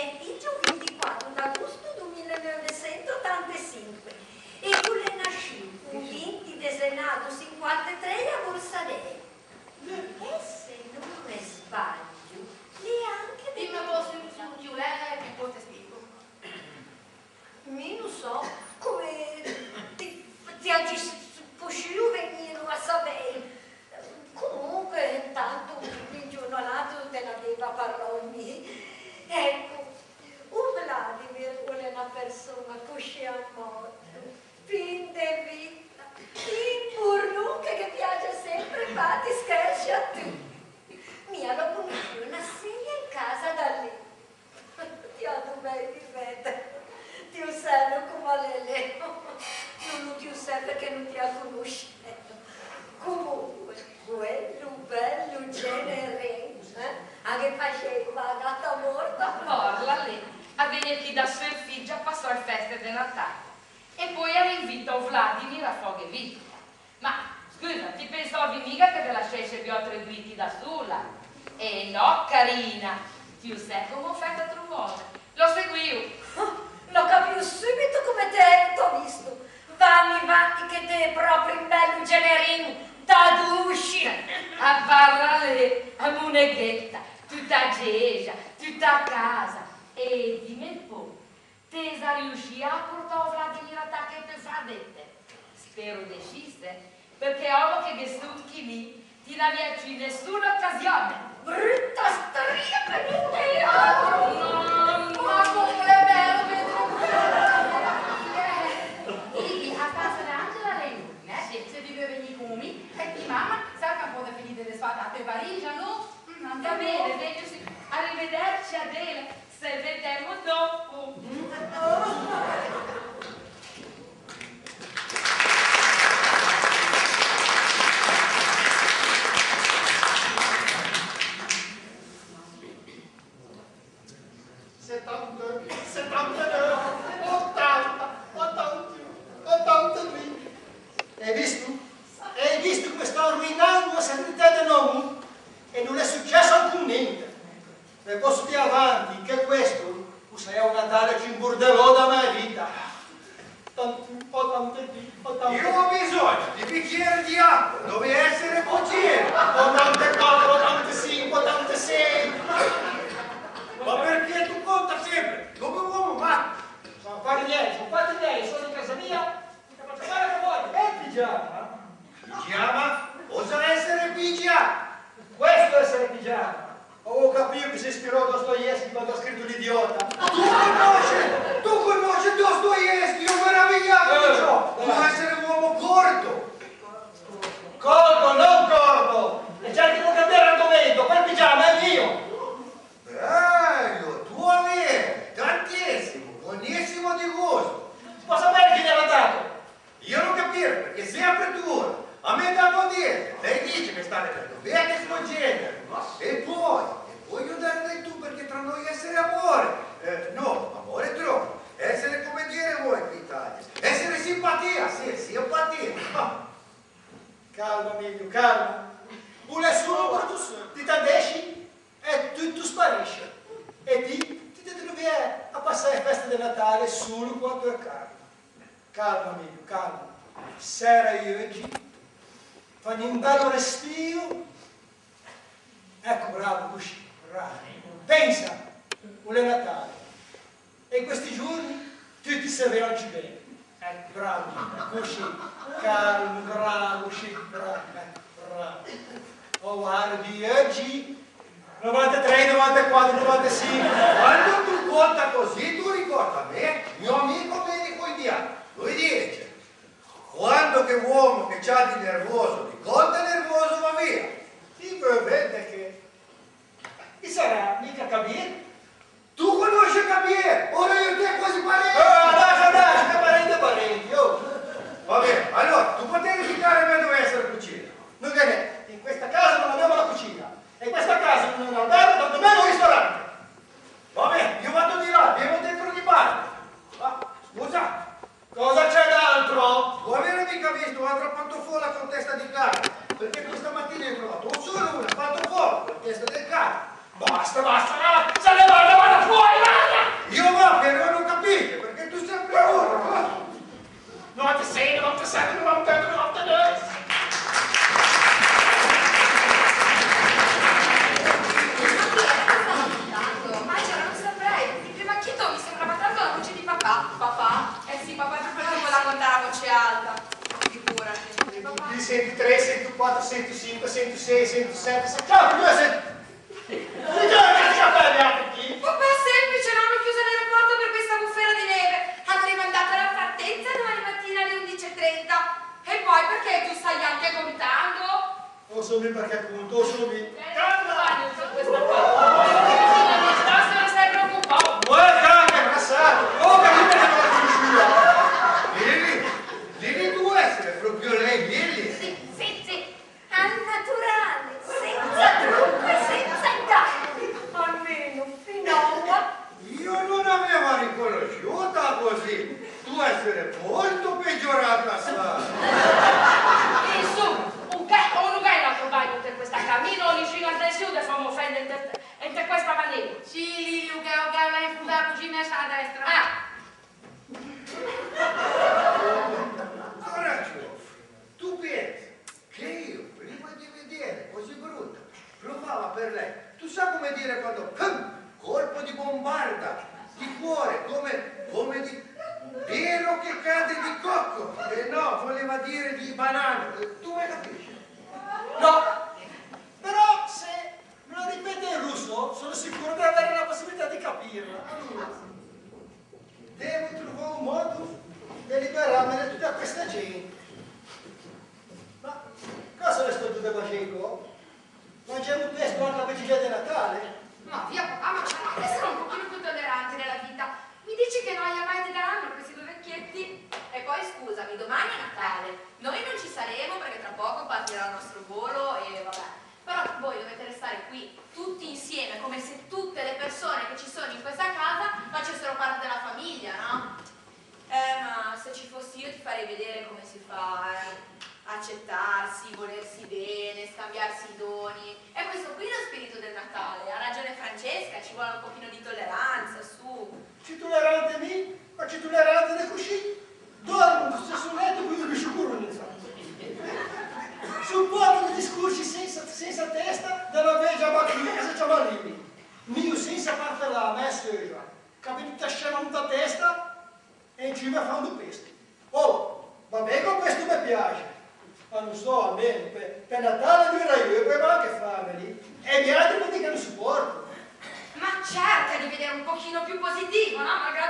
è figlio 24 d'agosto 1985 e tu l'hai nasciuto il 20 di Senato 53 a Borsalè. E se non mi sbaglio, neanche Ti mi posso più lei che poi ti spiego. Mi non so come ti agisci possiamo venire a sapere. Comunque intanto un giorno all'altro te l'aveva parloni. Ecco, un Vladimir è una persona così a morto, fin de vita, in burrucche che piace sempre fatti scherzi a tutti. Mia lo conosco una segna in casa da lì. Ti ho dovuto vedere. Ti osservo come lei, non ti osservo perché non ti ha conosciuto. Comunque, quello bello genere, anche faceva la gatta morta. Porla lì, a venire da sua figlia a passare feste di Natale. E poi era invito Vladimir a foghe vita. Ma, scusa, ti pensavi mica che te lasciasse più altri dritti da sola? E no, carina, tu sai come ho fatto a trovare. Lo seguivo. Lo capivo subito come te t'ho visto. Vanni che te è proprio un bello generino da dusci. A parlare a moneghetta, tutta gesa, tutta a casa. E dimmi un po', te sei riuscita a portare Vladimir a tacchette fradette? Spero deciste, perché ora che stucchi lì, ti ne avviaci nessuna occasione. Brutta storia per il te. Ma come è bello lì a casa d'Angela lei, se ti deve venire con me, e ti mamma, sai che un po' da finire le sfatate in Parigi, no? Va bene, vegliosi. Arrivederci Adele, se vediamo dopo. Hai visto come sta rovinando la sanità dell'uomo? E non è successo alcun niente. Ne posso dire avanti che questo sarà un Natale che imbordellò da mia vita. Io ho bisogno di bicchiere di acqua, dove essere bocciere. 84, 85, 86. Ma perché tu conta sempre? Come uomo matto? Sono fatti miei, sono in casa mia. Ti faccio fare che voglio. E il pigiama? Pigiama? Osa essere pigiama? Questo è essere pigiama. Ho capito che si ispirò a Dostoevsky quando ha scritto L'idiota. Tu conosci Dostoevsky, io meravigliato di ciò. Tu essere un uomo corto. Corto, non corto. E cerchi di cambiare argomento, quel pigiama è mio. Bello, tu avere, tantissimo, buonissimo di gusto. Si può sapere chi gliel'ha dato? Io non capire, perché sempre tu. A me danno dietro. Lei dice che sta nelle dovete suo genere. E poi io darei tu perché tra noi essere amore. No, amore troppo. Essere come dire voi in Italia. Essere simpatia, sì, simpatia. Calma, amico, calma. Una solo ti t'adesci e tutto sparisce. E ti trovi a passare festa di Natale solo quando è calmo. Calma, amico, calma. Sera io oggi fanno un bello respiro. Ecco, bravo, così, bravo. Pensa, un è Natale. E in questi giorni tutti si vedono bene. Ecco, bravo, così, calmo, bravo, così, bravo, bravo. Oh, guardi, oggi 93, 94, 95. Quando tu conta così, tu ricorda me, mio amico medico indiano. Lui dice, quando che uomo che c'ha di nervoso, di conta nervoso va via. Sì, vede che chi sarà? Mica capire? Tu conosci Capier, ora io te quasi parenti. Lascia, che parenti, oh. Va bene, allora, tu potevi indicare me dove essere cucina. Non che ne, in questa casa non abbiamo la cucina. E in questa casa non è un albergo, tanto meno un ristorante. Va bene, io vado di là, devo dentro di parte. Ma, scusa, cosa c'è d'altro? Non avere mica visto un'altra pantofola con testa di 105, 106, 107, ciao, 200. Mi dovete sapere chi? Papà semplice, non hanno chiuso l'aeroporto per questa bufera di neve. Hanno rimandato la partenza domani mattina alle 11:30. E poi perché tu stai anche contando? Non so bene perché appunto, non so bene. Calma! Su questa cosa. Se non stai preoccupando. Guarda che è passato! Oh, capite che non riusciva! Lili, tu essere proprio lei, Lili. Sì, al naturale, senza trucco e senza inganni. Almeno finora. Io non avevo riconosciuta così. Tu essere molto peggiorata, sa. Insomma, un gai la compagno per questa cammino, ogni fino al desio de famo offendere in questa maniera. Sì, Lili, che lei fu da cucina a destra. Coraggio, tu pensi che io, prima di vedere così brutta, provava per lei. Tu sai come dire quando colpo di bombarda, di cuore, come di pelo che cade di cocco. E no, voleva dire di banana. Tu me capisci? No! Però se me lo ripete in russo, sono sicuro di avere la possibilità di capirla. Devo trovare un modo di liberarmi da tutta questa gente. Ma cosa le sto due facendo? Mangiamo questo anche per vigilia di Natale? Ma via papà, ma cercate di essere un pochino più tolleranti nella vita. Mi dici che noia mai ti daranno questi due vecchietti? E poi scusami, domani è Natale. Noi non ci saremo perché tra poco partirà il nostro volo e vabbè. Però voi dovete restare qui, tutti insieme, come se tutte le persone che ci sono in questa casa facessero parte della famiglia, no? Ma se ci fossi io ti farei vedere come si fa, accettarsi, volersi bene, scambiarsi i doni. E questo qui è lo spirito del Natale. Ha ragione Francesca, ci vuole un pochino di tolleranza, su. Ci tollerante mi? Ma ci tollerante le cuscine? Dormo nello stesso letto, quindi mi sicuro non fa. Supportano discorsi senza testa della vecchia macchina che c'è lì. Mio senza parte là, me seja. Capito tutta scena tutta testa e in cima fanno questo. Oh, vabbè con questo mi piace. Ma non so, almeno per Natale direi io e poi va anche family. E gli altri mi dicono supporto. Ma cerca di vedere un pochino più positivo, no? Magari